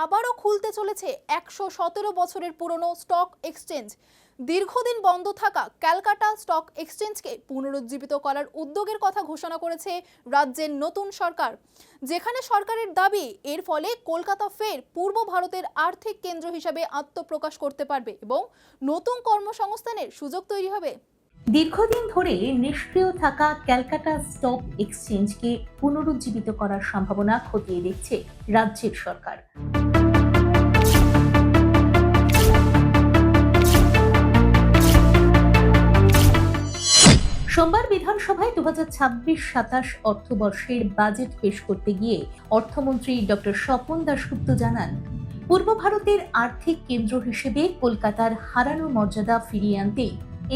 আবারও খুলতে চলেছে ১১৭ বছরের পুরনো স্টক এক্সচেঞ্জ। দীর্ঘদিন বন্ধ থাকা ক্যালকাটা স্টক এক্সচেঞ্জকে পুনরুজ্জীবিত করার উদ্যোগের কথা ঘোষণা করেছে রাজ্যের নতুন সরকার, যেখানে সরকারের দাবি এর ফলে কলকাতা ফের পূর্ব ভারতের আর্থিক কেন্দ্র হিসেবে আত্মপ্রকাশ করতে পারবে এবং নতুন কর্মসংস্থানের সুযোগ তৈরি হবে। দীর্ঘদিন ধরে নিষ্ক্রিয় থাকা ক্যালকাটা স্টক এক্সচেঞ্জকে পুনরুজ্জীবিত করার সম্ভাবনা খতিয়ে দেখছে রাজ্যের সরকার। সোমবার বিধানসভায় 2026-27 অর্থবর্ষের বাজেট পেশ করতে গিয়ে অর্থমন্ত্রী ডক্টর স্বপন দাশগুপ্ত জানান, পূর্ব ভারতের আর্থিক কেন্দ্র হিসেবে কলকাতার হারানো মর্যাদা ফিরিয়ে আনতে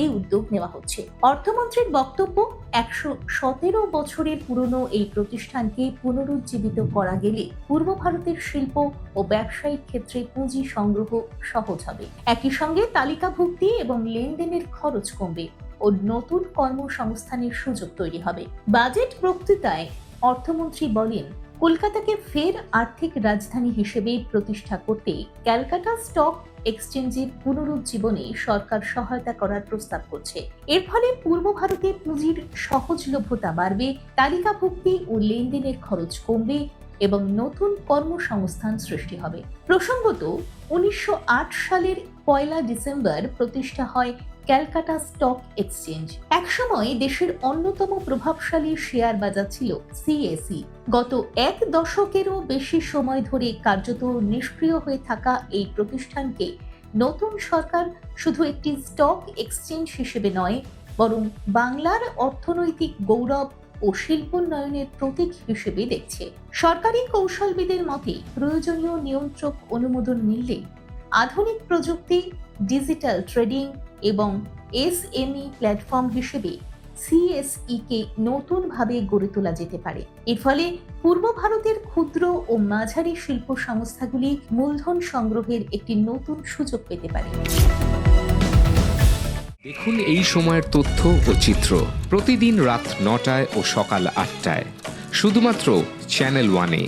এই উদ্যোগ নেওয়া হচ্ছে। অর্থমন্ত্রীর বক্তব্য, 117 বছরের পুরনো এই প্রতিষ্ঠানকে পুনরুজ্জীবিত করা গেলে পূর্ব ভারতের শিল্প ও ব্যবসায়িক ক্ষেত্রে পুঁজি সংগ্রহ সহজ হবে। একই সঙ্গে তালিকাভুক্তি এবং লেনদেনের খরচ কমবে ও নতুন কর্মসংস্থানের সুযোগ তৈরি হবে। বাজেট বক্তৃতায় অর্থমন্ত্রী বলেন, কলকাতাকে ফের আর্থিক রাজধানী হিসেবে প্রতিষ্ঠা করতে ক্যালকাটা স্টক এক্সচেঞ্জের পুনরুজ্জীবনে সরকার সহায়তা করার প্রস্তাব করছে। এর ফলে পূর্ব ভারতে পুঁজির সহজলভ্যতা বাড়বে, তালিকাভুক্তি ও লেনদেনের খরচ কমবে এবং নতুন কর্মসংস্থান সৃষ্টি হবে। প্রসঙ্গত, 1908 সালের 1 ডিসেম্বর প্রতিষ্ঠা হয় ক্যালকাটা স্টক এক্সচেঞ্জ। একসময় দেশের অন্যতম প্রভাবশালী শেয়ার বাজার ছিল সিএসই। গত 1 দশকেরও বেশি সময় ধরে কার্যত নিষ্ক্রিয় হয়ে থাকা এই প্রতিষ্ঠানকে নতুন সরকার শুধু একটি স্টক এক্সচেঞ্জ হিসেবে নয়, বরং বাংলার অর্থনৈতিক গৌরব ও শিল্পোন্নয়নের প্রতীক হিসেবে দেখছে। সরকারি কৌশলবিদের মতে, প্রয়োজনীয় নিয়ন্ত্রক অনুমোদন মিললে আধুনিক প্রযুক্তি, ডিজিটাল ট্রেডিং এবং এসএমই প্ল্যাটফর্ম হিসেবে সিএসই কে নতুনভাবে গড়ে তোলা যেতে পারে। এর ফলে পূর্ব ভারতের ক্ষুদ্র ও মাঝারি শিল্প সংস্থাগুলি মূলধন সংগ্রহের একটি নতুন সুযোগ পেতে পারে। দেখুন এই সময়ের তথ্য ও চিত্র প্রতিদিন রাত 9টায় ও সকাল 8টায় শুধুমাত্র চ্যানেল 1-এ।